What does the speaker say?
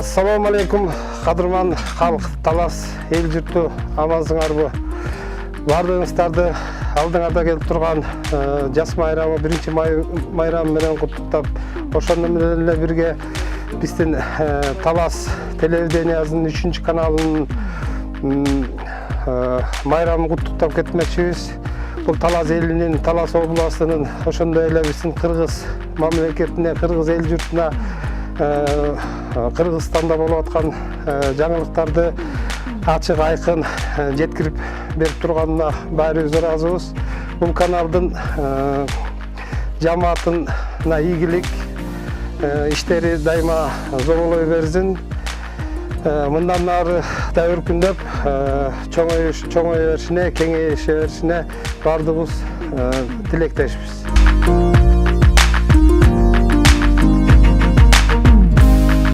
Assalamu alaikum, qadırman xalq, Талас, ел жұрты, амансыңарбы. Бардыңыздарды алдыңарда келіп тұрған жас майрамы, 1 майрамы менен құттықтап, ошондо менен бирге биздин Талас телевидениясынын 3 каналынын майрамын құттықтап кетмекчибиз. Бул Талас элинин, Талас областынын, ошондой эле биздин Кыргыз мамлекетине, Кыргыз эл журтуна, Кыргызстанда болуп аткан жаңылыктарды ачык айкын жеткирип берип турганына баарыбыз ыраазыбыз. Бул каналдын жамаатына ийгилик, иштери дайыма зоолой берсин. Мындан ары да өркүндөп, чоңое беришине, кеңейише беришине бардыгыбыз тилектешпиз.